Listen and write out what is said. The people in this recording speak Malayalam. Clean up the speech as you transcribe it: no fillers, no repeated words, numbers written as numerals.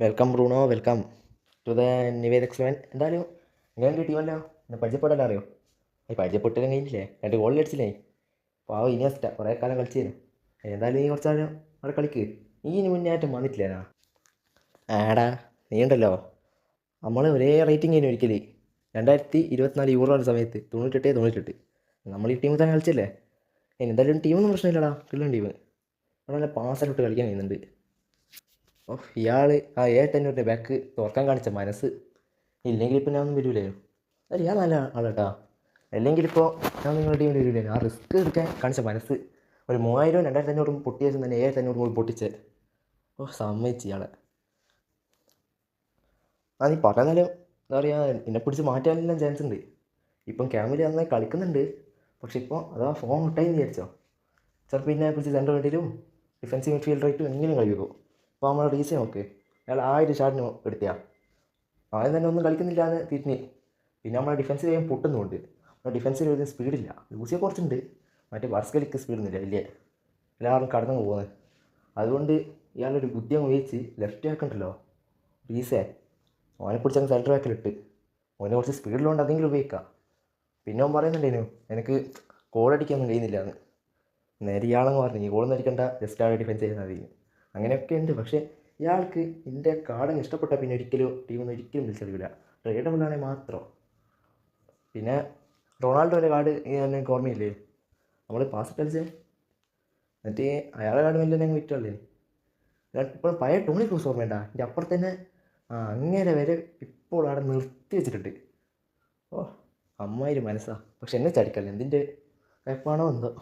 Welcome Bruno, welcome to the Nived എക്സ്പെൻ. എന്തായാലും ഞാൻ ടീമല്ലോ എന്നെ പരിചയപ്പെടല്ലോ അറിയോ? പരിചയപ്പെട്ടില്ല കഴിഞ്ഞില്ലേ, 2 ഗോൾ അടിച്ചില്ലേ? പാവം ഇനിയസ്റ്റ കുറേ കാലം കളിച്ചിരുന്നു. എന്തായാലും നീ കുറച്ചാലും അവിടെ കളിക്ക്. നീ ഇനി മുന്നേറ്റം വന്നിട്ടില്ലേനാ? ആടാ, നീ ഉണ്ടല്ലോ, നമ്മൾ ഒരേ റേറ്റിംഗ് ആയിരുന്നു ഒരിക്കൽ 2024 യൂറോയുടെ സമയത്ത് 98 നമ്മൾ ഈ ടീമിൽ തന്നെ കളിച്ചല്ലേ. എന്തായാലും ടീമൊന്നും പ്രശ്നമില്ലടാ, കിള്ളും ടീം നല്ല പാസ്സോട്ട് കളിക്കാൻ കഴിയുന്നുണ്ട്. ഓ, ഇയാൾ ആ ഏട്ടൻ്റെ ബാക്ക് തുറക്കാൻ കാണിച്ച മനസ്സ് ഇല്ലെങ്കിൽ ഇപ്പം ഞാൻ ഒന്നും വരൂലായിരുന്നു. അല്ല, ഇയാൾ നല്ല ആളാട്ടാ. അല്ലെങ്കിൽ ഇപ്പോൾ ഞാൻ നിങ്ങളുടെ ടീമിൽ വരൂലായിരുന്നു. ആ റിസ്ക് എടുക്കാൻ കാണിച്ച മനസ്സ്, ഒരു 3000 2500 പൊട്ടിയ ശേഷം തന്നെ 7500 കൂടി പൊട്ടിച്ചത്. ഓ, സമ്മതിച്ച് ഇയാളെ. ആ, നീ പറഞ്ഞാലും എന്താ പറയുക, എന്നെ പിടിച്ച് മാറ്റാനെല്ലാം ചാൻസ് ഉണ്ട്. ഇപ്പം ക്യാമിൽ നന്നായി കളിക്കുന്നുണ്ട്. പക്ഷെ ഇപ്പോൾ അതാ ഫോം കിട്ടായി വിചാരിച്ചോ, ചിലപ്പോൾ പിന്നെ പിടിച്ച് സെൻറ്റർ വേണ്ടിയിട്ടും ഡിഫൻസീവ് മിഡ്ഫീൽഡറായിട്ടും എങ്ങനെയും കളിക്കും. ഇപ്പോൾ നമ്മൾ റീസൺ നോക്ക്, അയാൾ 1000 ഷാട്ടിന് എടുത്തിയാ ആദ്യം തന്നെ ഒന്നും കളിക്കുന്നില്ല എന്ന് തിരിഞ്ഞ്. പിന്നെ നമ്മളെ ഡിഫൻസ് ചെയ്യാൻ പൊട്ടുന്നുണ്ട്. നമ്മുടെ ഡിഫൻസിൽ ഒരു സ്പീഡില്ല. ലൂസിയെ കുറച്ചുണ്ട്, മറ്റേ വർസ്കലിക്ക് സ്പീഡൊന്നുമില്ല വലിയ. എല്ലാവരും കടന്നു പോകുന്നത്. അതുകൊണ്ട് ഇയാളൊരു ബുദ്ധി അങ്ങ് ഉപയോഗിച്ച് ലെഫ്റ്റ് ബാക്ക് ഉണ്ടല്ലോ റീസേ, ഓനെ പിടിച്ചങ്ങ് സെൻറ്റർ ബാക്കിലിട്ട് ഓനെ കുറച്ച് സ്പീഡിലുണ്ട്, അതെങ്കിലും ഉപയോഗിക്കാം. പിന്നെ അവൻ പറയുന്നുണ്ടേനു എനിക്ക് ഗോളടിക്കാനൊന്നും കഴിയുന്നില്ല എന്ന്. നേരെ ഇയാളെന്ന് പറഞ്ഞു, ഈ ഗോളൊന്നും അടിക്കണ്ട, ജസ്റ്റ് ആടെ ഡിഫൻസ് ചെയ്യുന്ന മതി. അങ്ങനെയൊക്കെ ഉണ്ട്. പക്ഷേ ഇയാൾക്ക് എൻ്റെ കാർഡങ്ങ് ഇഷ്ടപ്പെട്ടാൽ പിന്നെ ഒരിക്കലും ടീമൊന്നും ഒരിക്കലും വിളിച്ചെടുക്കില്ല. ട്രേഡബിളാണെങ്കിൽ മാത്രം. പിന്നെ റൊണാൾഡോയുടെ കാർഡ് എനിക്ക് ഓർമ്മയില്ലേ, നമ്മൾ പാസ് കളിച്ചേ, എന്നിട്ട് അയാളുടെ കാർഡ് മെല്ലെ ഞങ്ങൾ വിറ്റല്ലേ. ഇപ്പോൾ പഴയ ടോണി ക്രൂസ് ഓർമ്മയുണ്ടാ? എൻ്റെ അപ്പുറത്ത് തന്നെ അങ്ങനെ വരെ ഇപ്പോൾ അവിടെ നിർത്തി വെച്ചിട്ടുണ്ട്. ഓ, അമ്മാതിരി മനസ്സാ. പക്ഷെ എന്നെ ചടിക്കല്ലേ, എന്തിൻ്റെ കുഴപ്പമാണോ എന്തോ.